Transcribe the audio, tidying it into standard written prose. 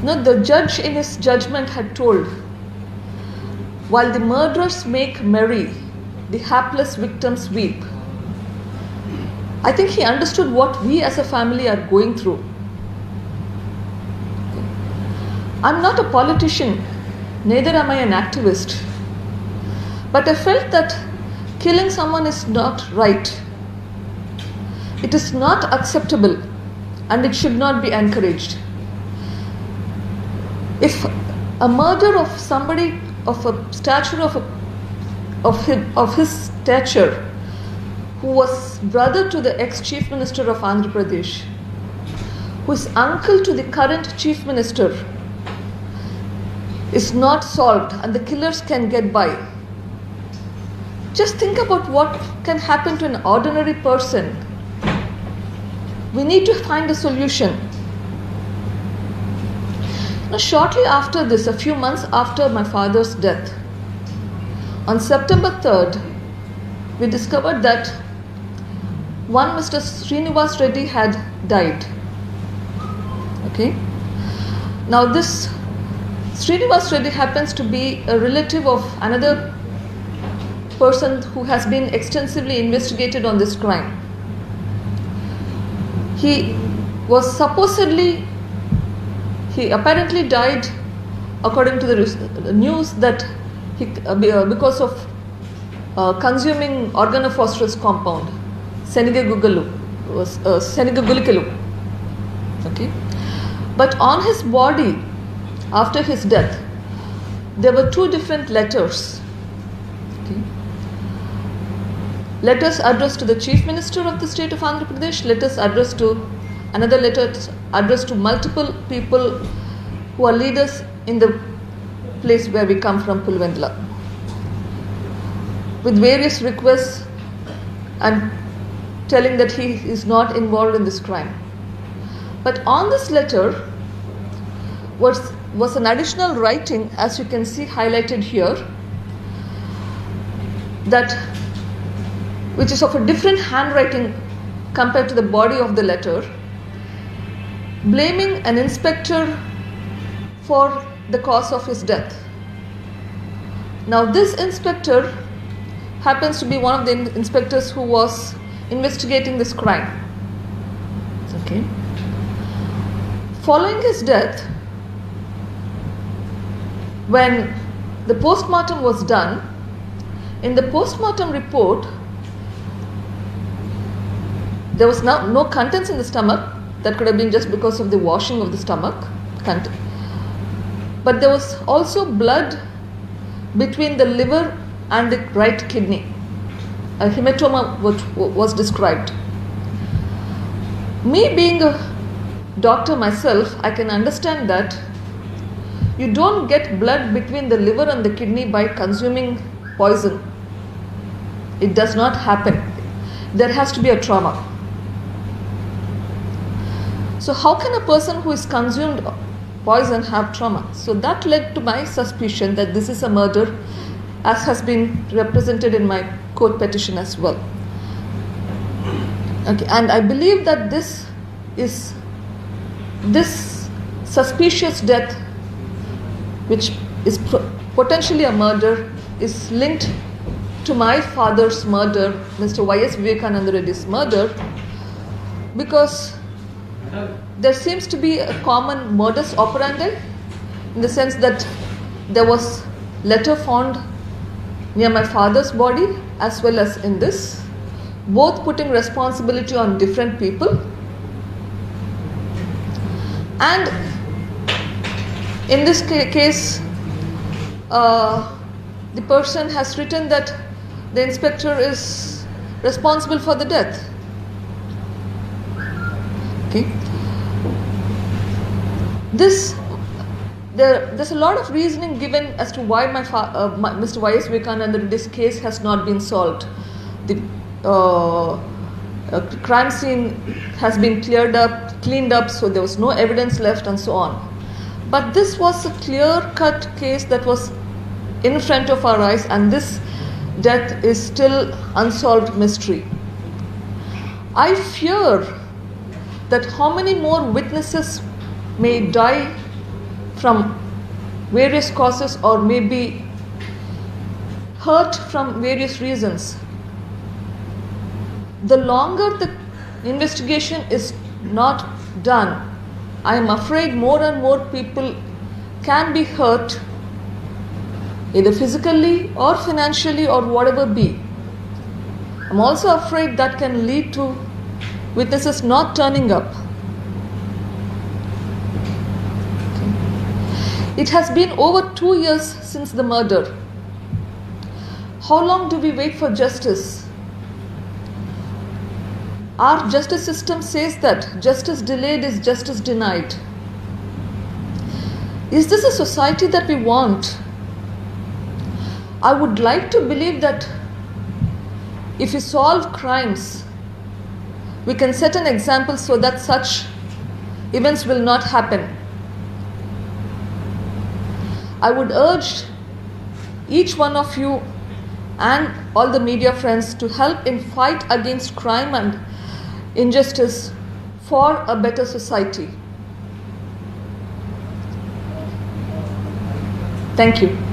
No, the judge in his judgment had told, while the murderers make merry, the hapless victims weep. I think he understood what we as a family are going through. I'm not a politician, neither am I an activist. But I felt that killing someone is not right. It is not acceptable and it should not be encouraged. If a murder of somebody of a stature of his stature, who was brother to the ex-chief minister of Andhra Pradesh, who is uncle to the current chief minister, is not solved and the killers can get by, just think about what can happen to an ordinary person. We need to find a solution. Now, shortly after this, a few months after my father's death, on September 3rd, we discovered that one Mr. Srinivas Reddy had died. Okay? Now, this Srinivas Reddy happens to be a relative of another person who has been extensively investigated on this crime. He apparently died, according to the news, that because of consuming organophosphorus compound, Senegagulikelu. Okay, but on his body, after his death, there were two different letters. Okay. Letters addressed to the Chief Minister of the state of Andhra Pradesh, letters addressed to multiple people who are leaders in the place where we come from, Pulvendla, with various requests and telling that he is not involved in this crime. But on this letter was an additional writing, as you can see highlighted here, which is of a different handwriting compared to the body of the letter, blaming an inspector for the cause of his death. Now, this inspector happens to be one of the inspectors who was investigating this crime. Okay. Following his death, when the postmortem was done, in the postmortem report, there was no contents in the stomach. That could have been just because of the washing of the stomach. But there was also blood between the liver and the right kidney. A hematoma was described. Me being a doctor myself, I can understand that you don't get blood between the liver and the kidney by consuming poison. It does not happen. There has to be a trauma. So how can a person who is consumed poison have trauma? So that led to my suspicion that this is a murder, as has been represented in my court petition as well. Okay, and I believe that this suspicious death, which is potentially a murder, is linked to my father's murder, Mr. Y.S. Vivekananda Reddy's murder, because there seems to be a common modus operandi, in the sense that there was letter found near my father's body as well as in this, both putting responsibility on different people. And in this case, the person has written that the inspector is responsible for the death. Okay. There's a lot of reasoning given as to why Mr. Y.S. Vivekananda Reddy's case has not been solved. The crime scene has been cleaned up, so there was no evidence left and so on. But this was a clear-cut case that was in front of our eyes, and this death is still unsolved mystery. I fear that how many more witnesses may die from various causes or may be hurt from various reasons, the longer the investigation is not done, I am afraid more and more people can be hurt, either physically or financially or whatever be. I'm also afraid that can lead to witnesses not turning up. It has been over 2 years since the murder. How long do we wait for justice? Our justice system says that justice delayed is justice denied. Is this a society that we want? I would like to believe that if we solve crimes, we can set an example so that such events will not happen. I would urge each one of you and all the media friends to help in fight against crime and injustice for a better society. Thank you.